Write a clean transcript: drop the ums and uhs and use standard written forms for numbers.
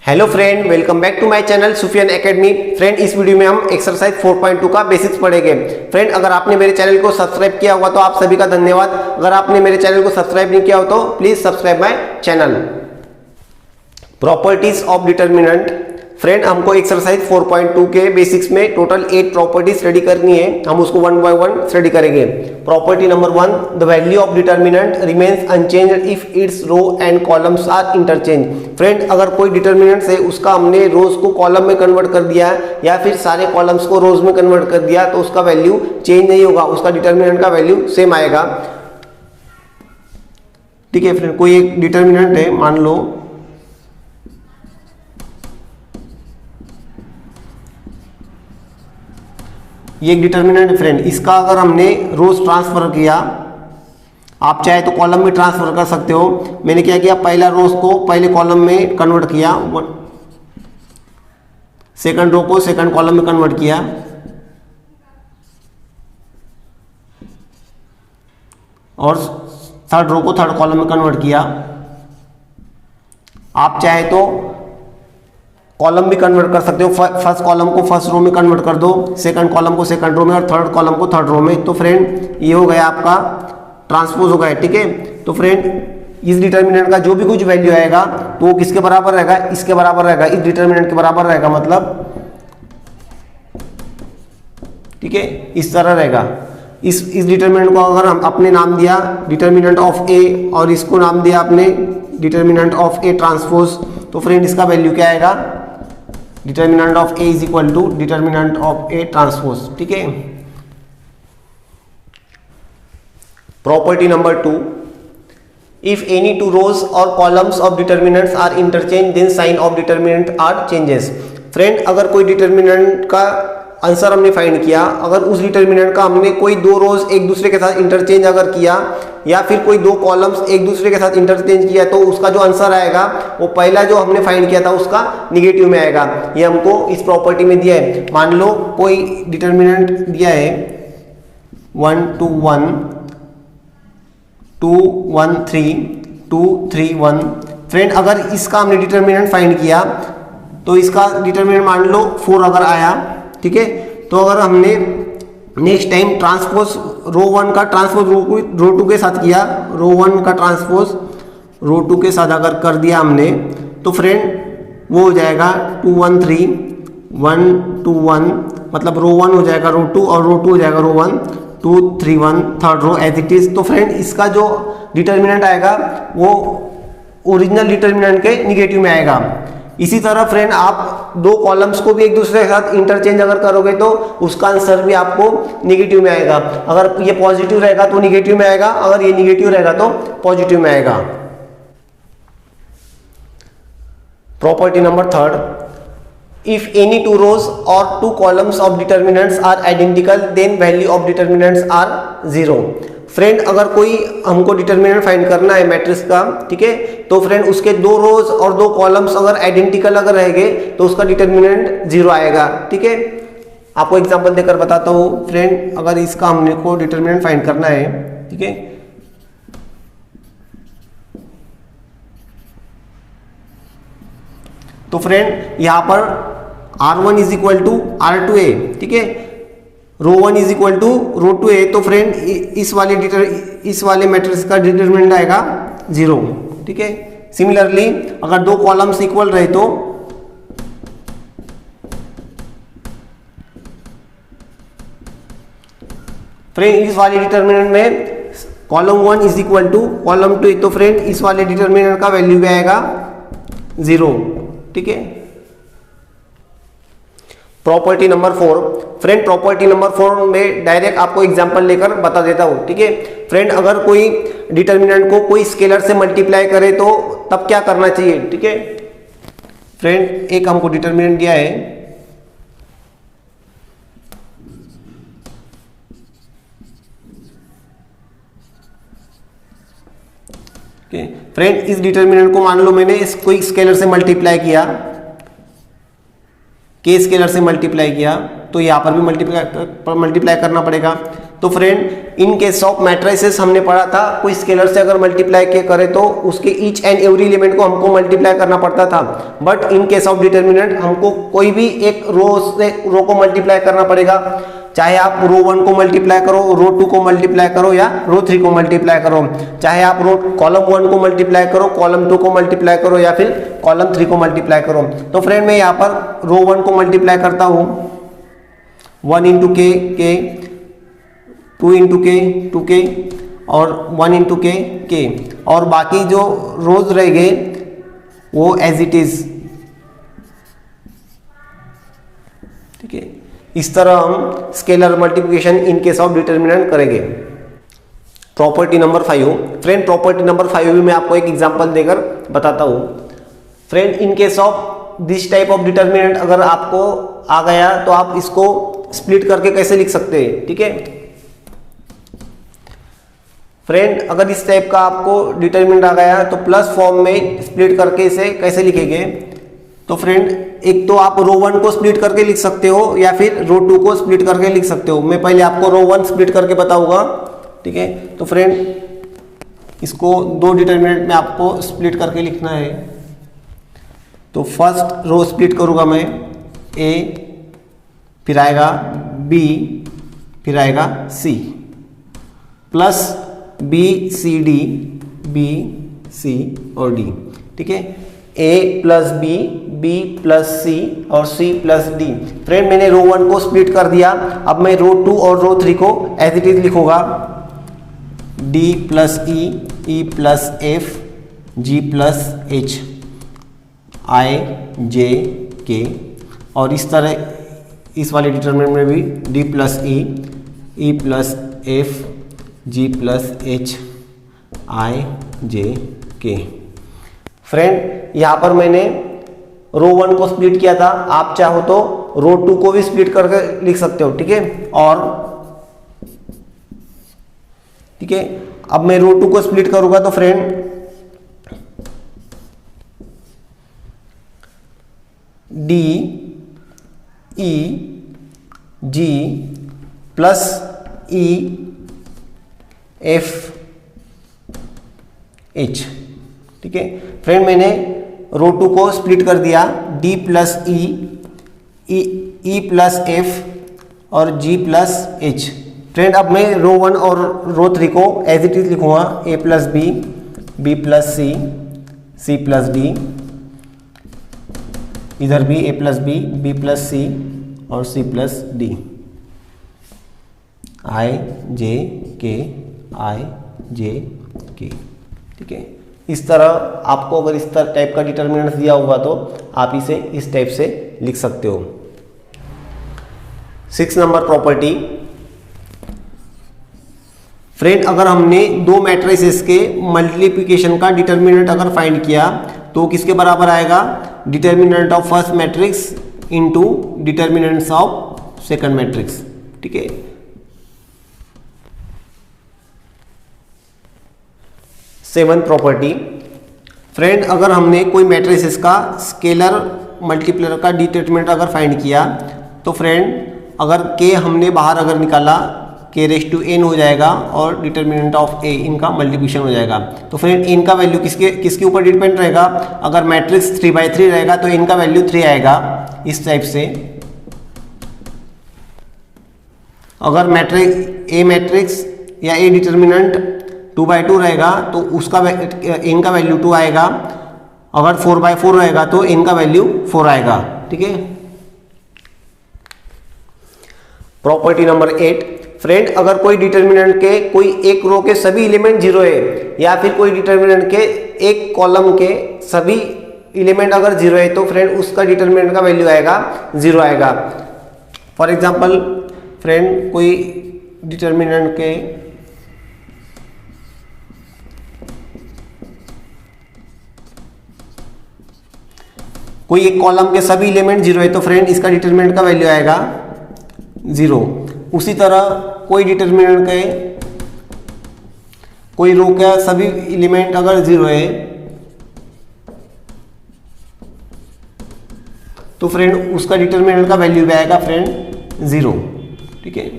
Hello friend, welcome back to my channel Sufiyan Academy. Friend, इस वीडियो में हम एक्सरसाइज 4.2 का बेसिक्स पढ़ेंगे। फ्रेंड, अगर आपने मेरे चैनल को सब्सक्राइब किया होगा तो आप सभी का धन्यवाद। अगर आपने मेरे चैनल को सब्सक्राइब नहीं किया हो तो please subscribe my channel. Properties of determinant. Friend, हमको एक्सरसाइज 4.2 के बेसिक्स में टोटल 8 प्रॉपर्टीज स्टडी करनी है। हम उसको वन बाय वन स्टडी करेंगे। Property number 1, the value of determinant remains unchanged if its row and columns are interchange. Friend, अगर कोई डिटर्मिनेंट है उसका हमने रोज को कॉलम में कन्वर्ट कर दिया या फिर सारे कॉलम्स को रोज में कन्वर्ट कर दिया तो उसका वैल्यू चेंज नहीं होगा, उसका डिटर्मिनेंट का वैल्यू सेम आएगा। ठीक है फ्रेंड, कोई एक डिटर्मिनेंट है, मान लो ये एक डिटर्मिनेंट है फ्रेंड। इसका अगर हमने रोज ट्रांसफर किया, आप चाहे तो कॉलम में ट्रांसफर कर सकते हो। मैंने क्या किया, पहला रोज को पहले कॉलम में कन्वर्ट किया, सेकंड रो को सेकंड कॉलम में कन्वर्ट किया और थर्ड रो को थर्ड कॉलम में कन्वर्ट किया। आप चाहे तो कॉलम भी कन्वर्ट कर सकते हो। फर्स्ट कॉलम को फर्स्ट रो में कन्वर्ट कर दो, सेकंड कॉलम को सेकंड रो में और थर्ड कॉलम को थर्ड रो में। तो फ्रेंड, ये हो गया आपका ट्रांसपोज हो गया। ठीक है, तो फ्रेंड इस डिटर्मिनेंट का जो भी कुछ वैल्यू आएगा तो वो किसके बराबर रहेगा, इसके बराबर रहेगा, इस डिटर्मिनेंट के बराबर रहेगा। मतलब ठीक है, इस तरह रहेगा। इस डिटर्मिनेंट को अगर हम अपने नाम दिया डिटर्मिनेंट ऑफ ए और इसको नाम दिया आपने डिटर्मिनेंट ऑफ ए ट्रांसपोज, तो फ्रेंड इसका वैल्यू क्या आएगा, determinant of A is equal to determinant of A transpose. ठीक है। Property number 2, if any two rows और columns of determinants are interchange then sign of determinant are changes. Friend, अगर कोई determinant का answer हमने find किया, अगर उस डिटर्मिनेंट का हमने कोई दो रोज एक दूसरे के साथ इंटरचेंज अगर किया या फिर कोई दो कॉलम्स एक दूसरे के साथ इंटरचेंज किया तो उसका जो आंसर आएगा वो पहला जो हमने फाइंड किया था उसका निगेटिव में आएगा। ये हमको इस प्रॉपर्टी में दिया है। मान लो कोई डिटर्मिनेंट दिया है 1 2 1 2 1 3 2 3 1। फ्रेंड, अगर इसका हमने डिटर्मिनेंट फाइंड किया तो इसका डिटर्मिनेंट मान लो 4 अगर आया, ठीक है, तो अगर हमने नेक्स्ट टाइम ट्रांसपोज रो 1 का ट्रांसपोज रो 2 के साथ किया, रो 1 का ट्रांसपोज रो 2 के साथ अगर कर दिया हमने तो फ्रेंड वो हो जाएगा 2 1 3 1 2 1, मतलब रो 1 हो जाएगा रो 2 और रो 2 हो जाएगा row 1 2 3 1 third row as it is. तो फ्रेंड इसका जो डिटर्मिनेंट आएगा वो ओरिजिनल डिटर्मिनेंट के निगेटिव में आएगा। इसी तरह फ्रेंड, आप दो कॉलम्स को भी एक दूसरे के साथ इंटरचेंज अगर करोगे तो उसका आंसर भी आपको निगेटिव में आएगा। अगर ये पॉजिटिव रहेगा तो निगेटिव में आएगा, अगर ये निगेटिव रहेगा तो पॉजिटिव में आएगा। Property number 3, if any two rows और two columns of determinants are identical then value of determinants are 0। Friend, अगर कोई हमको डिटर्मिनेंट फाइंड करना है मैट्रिक्स का, ठीक है, तो फ्रेंड उसके दो रोज और दो कॉलम्स अगर आइडेंटिकल अगर रहेंगे तो उसका डिटर्मिनेंट 0 आएगा। ठीक है, आपको एग्जांपल देकर बताता हूँ। फ्रेंड, अगर इसका हमने को डिटर्मिनेंट फाइंड करना है, ठीक है, तो फ्रेंड यहाँ पर R1 is equal to R2A, ठीक है, row 1 is equal to row 2A, तो फ्रेंड इस वाले मैट्रिक्स का डिटर्मिनेंट आएगा 0। ठीक है, सिमिलरली अगर दो कॉलम्स इक्वल रहे तो फ्रेंड इस वाले डिटर्मिनेंट में column 1 is equal to column 2, तो फ्रेंड इस वाले डिटर्मिनेंट का वैल्यू भी आएगा 0। ठीक है। Property number 4, friend property number 4 में डायरेक्ट आपको एग्जांपल लेकर बता देता हूं। ठीक है फ्रेंड, अगर कोई डिटर्मिनेंट को कोई स्केलर से मल्टीप्लाई करे तो तब क्या करना चाहिए। ठीक है फ्रेंड, एक हमको डिटर्मिनेंट दिया है, फ्रेंड इस डिटर्मिनेंट को मान लो मैंने कोई स्केलर से मल्टीप्लाई किया, के स्केलर से मल्टीप्लाई किया, तो यहाँ पर भी मल्टीप्लाई करना पड़ेगा। तो तो friend in case of matrices हमने पढ़ा था, कोई स्केलर से अगर मल्टीप्लाई के करे तो उसके ईच एंड एवरी एलिमेंट को हमको मल्टीप्लाई करना पड़ता था। But in case of determinant हमको कोई भी एक रो से रो को मल्टीप्लाई करना पड़ेगा, चाहे आप रो 1 को मल्टीप्लाई करो, रो 2 को मल्टीप्लाई करो या रो 3 को मल्टीप्लाई करो, चाहे आप रो कॉलम 1 को मल्टीप्लाई करो, कॉलम 2 को मल्टीप्लाई करो या फिर कॉलम 3 को मल्टीप्लाई करो। तो फ्रेंड मैं यहाँ पर रो 1 को मल्टीप्लाई करता हूँ, 1 इंटू के, 2 इंटू के, 2k और 1 इंटू के, और बाकी जो रोज रह गए वो एज इट इज। ठीक है, इस तरह हम scalar multiplication in case of determinant करेंगे। Property number 5, friend property number 5 भी मैं आपको एक एग्जांपल देकर बताता हूँ। Friend in case of this type of determinant अगर आपको आ गया तो आप इसको स्प्लिट करके कैसे लिख सकते हैं। ठीक है फ्रेंड, अगर इस टाइप का आपको डिटर्मिनेंट आ गया तो प्लस फॉर्म में स्प्लिट करके इसे कैसे लिखेंगे। तो फ्रेंड एक तो आप रो 1 को स्प्लिट करके लिख सकते हो या फिर रो 2 को स्प्लिट करके लिख सकते हो। मैं पहले आपको रो 1 स्प्लिट करके बताऊंगा। ठीक है, तो फ्रेंड इसको दो डिटर्मिनेंट में आपको स्प्लिट करके लिखना है। तो फर्स्ट रो स्प्लिट करूंगा मैं, ए, फिर आएगा बी, फिर आएगा C, plus B C D, B C और डी। ठीक है, A plus B, B plus C और सी प्लस डी। फ्रेंड मैंने रो 1 को स्प्लिट कर दिया, अब मैं रो 2 और रो 3 को एज इट इज लिखूंगा, D plus E plus F, G plus H, I J K, और इस तरह इस वाले डिटरमिनेंट में भी D plus E plus F, G plus H, I J K. Friend यहाँ पर मैंने रो 1 को स्प्लिट किया था, आप चाहो तो रो 2 को भी स्प्लिट करके लिख सकते हो। ठीक है, और ठीक है, अब मैं रो 2 को स्प्लिट करूंगा तो फ्रेंड डी ई जी प्लस ई एफ एच। ठीक है फ्रेंड, मैंने रो 2 को स्प्लिट कर दिया, D plus E plus F और जी प्लस एच। फ्रेंड अब मैं रो 1 और रो 3 को एज इट इज लिखूंगा, ए प्लस बी, बी प्लस सी, सी प्लस डी, इधर भी ए प्लस बी प्लस सी और सी प्लस डी, आई जे के, आई जे के। ठीक है, इस तरह आपको अगर इस तरह टाइप का डिटर्मिनेंट दिया होगा तो आप इसे इस टाइप से लिख सकते हो। 6 नंबर प्रॉपर्टी। फ्रेंड अगर हमने दो मैट्रिसेस के मल्टीप्लिकेशन का डिटर्मिनेंट अगर फाइंड किया तो किसके बराबर आएगा, determinant of first matrix into determinants of second matrix. ठीक है, सेवन प्रॉपर्टी। फ्रेंड अगर हमने कोई मैट्रिसेस का स्केलर मल्टीप्लायर का डिटर्मिनेंट अगर फाइंड किया तो फ्रेंड अगर के हमने बाहर अगर निकाला, के रेस टू एन हो जाएगा और डिटर्मिनेंट ऑफ ए इनका मल्टीप्लिकेशन हो जाएगा। तो फ्रेंड इनका वैल्यू किसके ऊपर डिपेंड रहेगा, अगर मैट्रिक्स 3/3 रहेगा तो इनका वैल्यू 3 आएगा इस टाइप से। अगर मैट्रिक्स ए मैट्रिक्स या ए डिटर्मिनेंट 2/2 रहेगा तो उसका इनका वैल्यू 2 आएगा। अगर 4/4 रहेगा तो इनका वैल्यू 4 आएगा। ठीक है, प्रॉपर्टी नंबर 8। फ्रेंड अगर कोई डिटर्मिनेंट के कोई एक रो के सभी एलिमेंट 0 है या फिर कोई डिटर्मिनेंट के एक कॉलम के सभी एलिमेंट अगर 0 है तो फ्रेंड उसका डिटर्मिनेंट का वैल्यू आएगा 0 आएगा। फॉर एग्जांपल फ्रेंड कोई डिटर्मिनेंट के कोई एक कॉलम के सभी एलिमेंट 0 है तो फ्रेंड इसका डिटर्मिनेंट का वैल्यू आएगा 0। उसी तरह कोई डिटर्मिनेंट के कोई रो का सभी एलिमेंट अगर 0 है तो फ्रेंड उसका डिटर्मिनेंट का वैल्यू भी आएगा फ्रेंड 0। ठीक है,